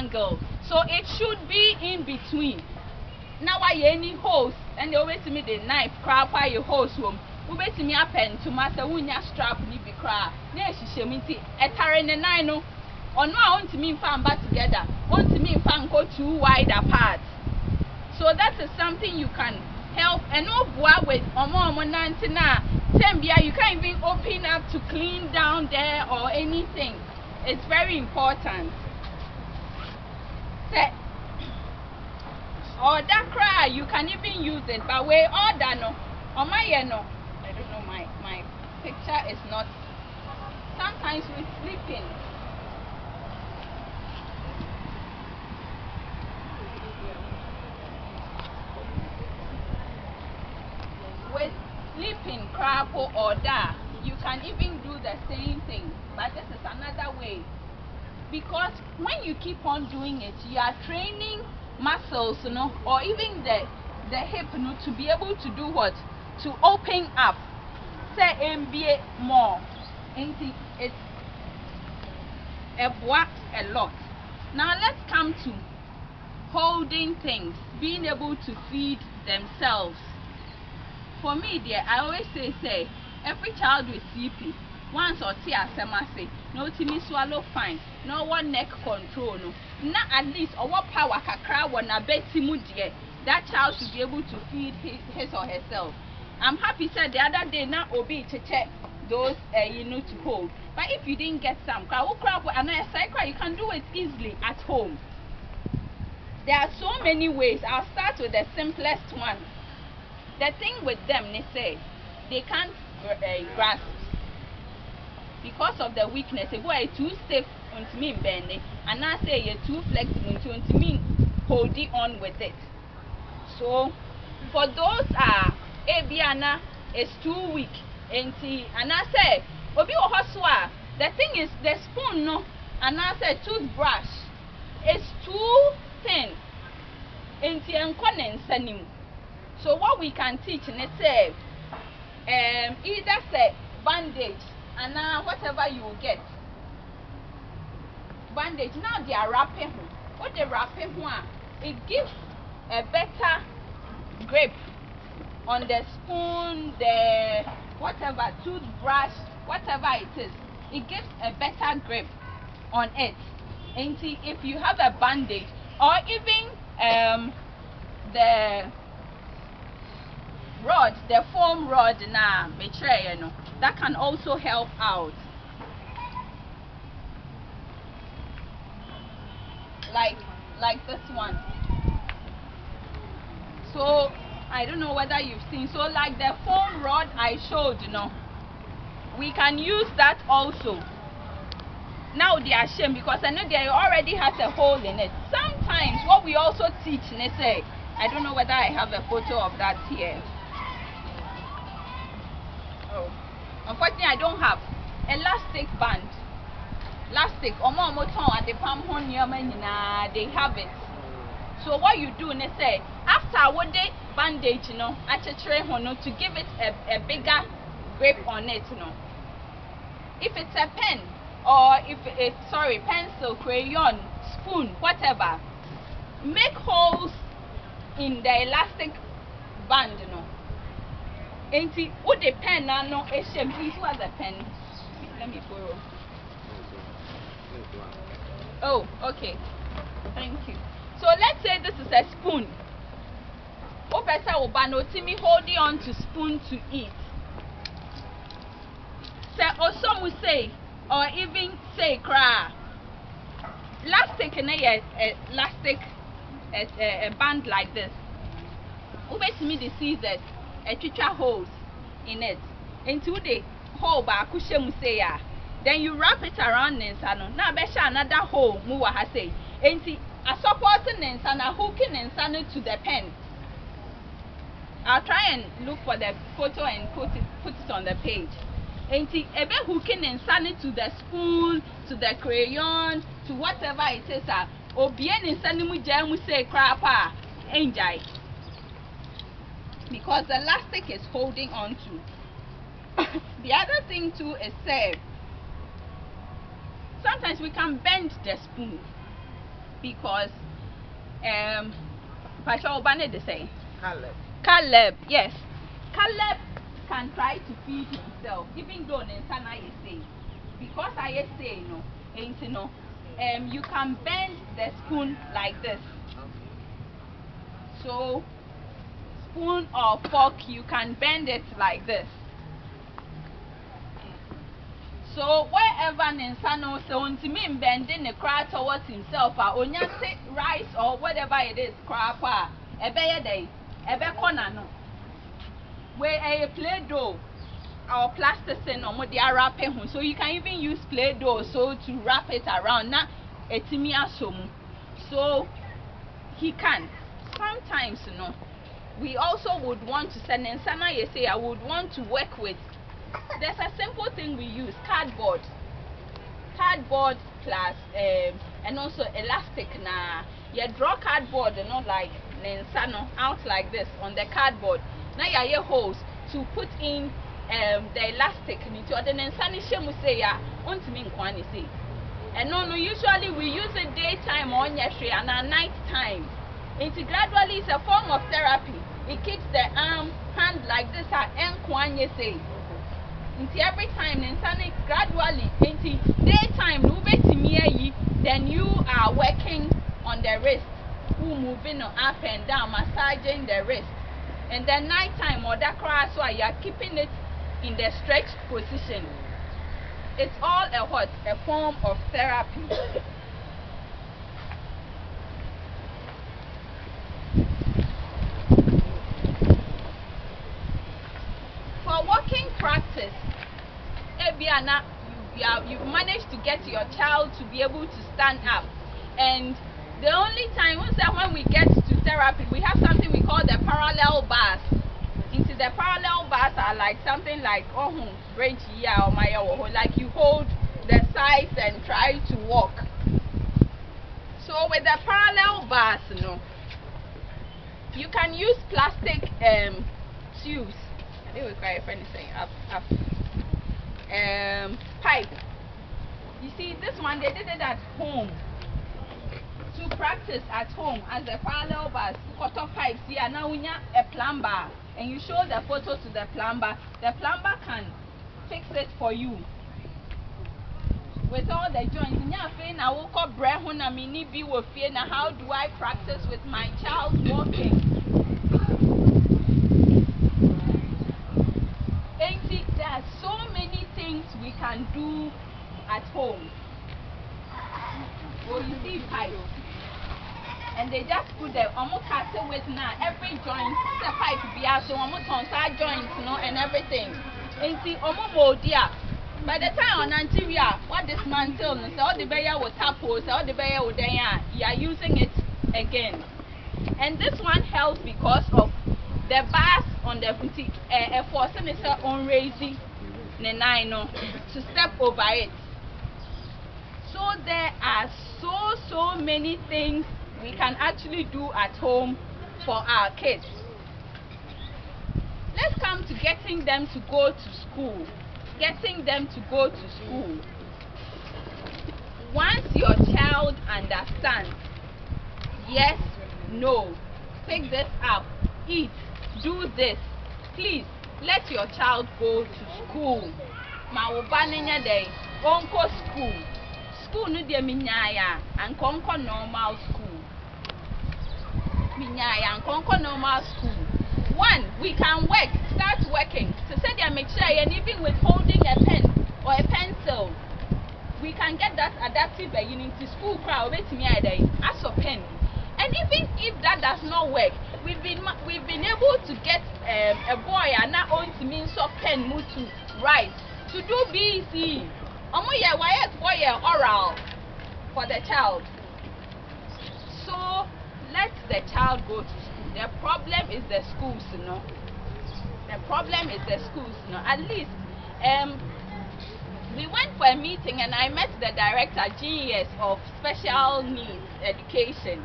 angle, so it should be in between. Now why any holes and they always me the knife crap why you hose home. We bet me a pen to master wunya strap ni be cry. Near she shemiti a tarren and I know. On my own to me fan back together, want to me fan go too wide apart. So that is something you can help and no boy with omo nantina. Tembia, you can't even open up to clean down there or anything. It's very important. Or that cry, you can even use it, but we all that no. On my no, I don't know, my picture is not. Sometimes we're sleeping. With sleeping, crap or that, you can even do the same thing, but this is another way. Because when you keep on doing it, you are training muscles, you know, or even the hip, you know, to be able to do what? To open up. Say MBA more. It's a lot. Now let's come to holding things, being able to feed themselves. For me, dear, I always say every child with CP, once or two say, no timmy swallow fine, no one neck control, no, not at least or what power kakra when I bet him dear, that child should be able to feed his or herself. I'm happy said the other day now obey to check those you know to hold. But if you didn't get some crap and a cycle, you can do it easily at home. There are so many ways. I'll start with the simplest one. The thing with them, they say they can't grasp because of the weakness. If we're too stiff unto me bending, and I say you're too flexible unto me holding on with it. So for those Abiana is too weak, and I say Obi Ohoswa, the thing is the spoon no, and I say toothbrush is too thin. So what we can teach, let's say, either say bandage and whatever you will get. Bandage now they are wrapping. What they wrapping it gives a better grip on the spoon, the whatever toothbrush, whatever it is. It gives a better grip on it. And see if you have a bandage or even the rod, the foam rod now, betray, you know, that can also help out. Like this one. So I don't know whether you've seen. So like the foam rod I showed, you know, we can use that also. Now they are ashamed because I know they already has a hole in it. Sometimes what we also teach, they say, I don't know whether I have a photo of that here. Oh, unfortunately I don't have elastic band. Elastic, at the palm they have it. So what you do, they say, after what they bandage, you know, to give it a bigger grip on it, you know. If it's a pen, or if it's pencil, crayon, spoon, whatever, make holes in the elastic band, you know. And see what the pen now no please who has a pen? Let me borrow. Oh, okay. Thank you. So let's say this is a spoon. What better obano Timmy holding on to spoon to eat. Say or some will say, or even say cry. Elastic and elastic a band like this. Who makes me the scissors a chicha holes in it. Into the hole by cushion say then you wrap it around Ninsano. Now besha another hole muwa has say. Ain't a supporting Ninsana hooking Ninsano to the pen. I'll try and look for the photo and put it on the page. Ain't it a bit hooking Ninsano to the spoon, to the crayon, to whatever it is. Or bien Ninsanimu jamu say crapper. Enjoy. Because the elastic is holding on to. The other thing too is say sometimes we can bend the spoon because Pasha Obane they say Caleb, yes. Caleb can try to feed himself, even though Nensana is saying, because I say no, ain't no. You can bend the spoon like this. So spoon or fork, you can bend it like this. So wherever Nensano so to me bending the crowd towards himself, onya say rice or whatever it is, crap, ebeye day, ebe corner no. Where a play dough or plasticine or more wrap it, so you can even use play dough so to wrap it around. Na etimia somu, so he can. Sometimes we also would want to send in sana you say I would want to work with. There's a simple thing we use, cardboard plus and also elastic. Na you draw cardboard like nensano out like this on the cardboard. Now you holes to put in the elastic into the nensani shemu say ya untimi nkwani say. And no, usually we use it daytime or nyeshe and at night time. It gradually is a form of therapy. It keeps the hand like this at nkwani say. Until every time nensani gradually into daytime then you are working on the wrist, moving up and down, massaging the wrist. And then night time or that crash, so you are keeping it in the stretched position. It's all a form of therapy. For walking practice, you've managed to get your child to be able to stand up, and the only time when we get to therapy, we have something we call the parallel bars. Into the parallel bars are like something like bridge or maya, like you hold the sides and try to walk. So with the parallel bars, you can use plastic tubes. I think we call it anything pipe. You see, this one they did it at home. To practice at home as a parallel bars, cut off pipes here. Now we have a plumber, and you show the photo to the plumber. The plumber can fix it for you with all the joints. Now how do I practice with my child walking? There are so many things we can do at home. Oh, you see pipes. And they just put the castle with now every joint the pipe be out so side joints and everything. And see dear. By the time on Nigeria what dismantle so all the bear with tapos, all the bear with you are using it again. And this one helps because of the bars on the forcing is on raising to step over it. So there are so many things we can actually do at home for our kids. Let's come to getting them to go to school. Once your child understands, yes, no, pick this up, eat, do this, please let your child go to school. Mawubanenya day, onko school. School no de minyaya and konko normal school. Minyaya and konko normal school. One, we can work, start working. To say they make sure and even with holding a pen or a pencil, we can get that adaptive beginning to school crowd as a pen. And even if that does not work, we've been able to get a boy and not own to mean so pen move to write to do BC. Oral for the child. So let the child go to school. The problem is the schools, At least we went for a meeting and I met the director GES of special needs education,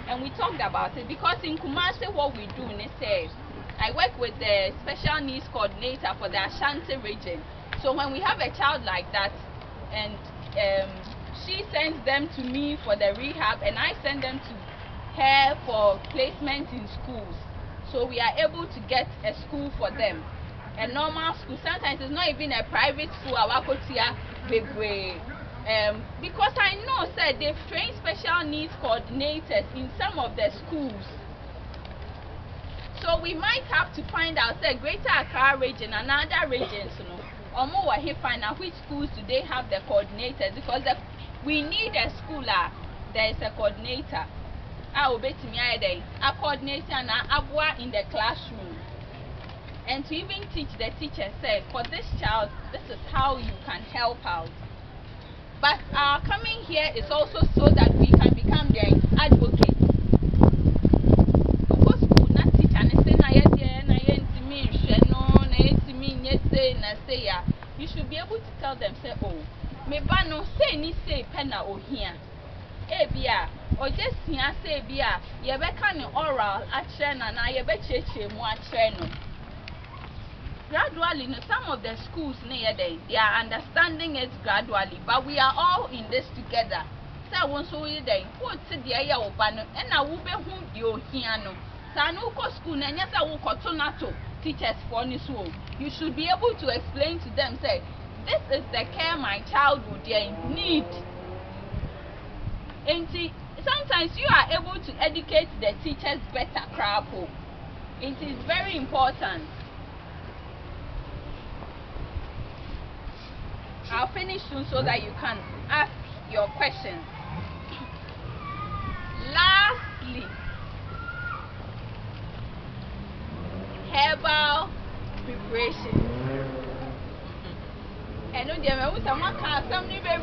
and we talked about it because in Kumasi what we do is I work with the special needs coordinator for the Ashanti region. So when we have a child like that and she sends them to me for the rehab, and I send them to her for placement in schools. So we are able to get a school for them, a normal school. Sometimes it's not even a private school. Because I know, sir, they've trained special needs coordinators in some of the schools. So we might have to find out, say, Greater Accra region and other regions, you know, or more find out which schools do they have the coordinators, because we need a school there is a coordinator. I will bet me a coordinator and a in the classroom, and to even teach the teacher, say, for this child, this is how you can help out. But our coming here is also so that we can become their advocates. You should be able to tell them, say, oh, me bano say ni say pena o here. Ebia, or just here say bia, ye bekan oral action and I be cheche mo action. Gradually, some of the schools near they are understanding it gradually, but we are all in this together. So once we day, what said the aya obano, and I will be whom you hiano. Sanuko school, and yes, I will cotonato teachers for this school. You should be able to explain to them, say, this is the care my child would need. And see, sometimes you are able to educate the teachers better, crapo. It is very important. I'll finish soon so that you can ask your questions. Lastly, herbal preparation. And someone can something very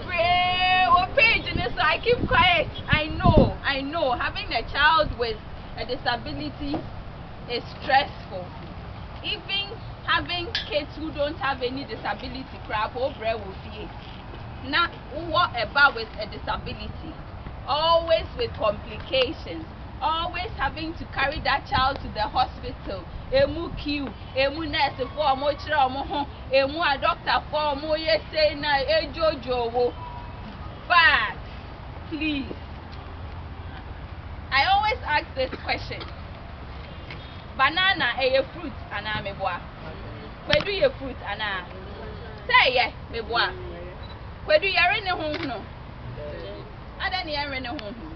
page in this, so I keep quiet. I know having a child with a disability is stressful. Even having kids who don't have any disability, crap or bread will be. Now, what about with a disability? Always with complications. Always having to carry that child to the hospital. Emu queue, emu nurse for mo chira mo ho, emu a doctor for mo ye say na ejojo. But please, I always ask this question. Banana a fruit and a meboa. Where do you fruit and a say ye meboa? Where do you run a home? No, I don't hear any home.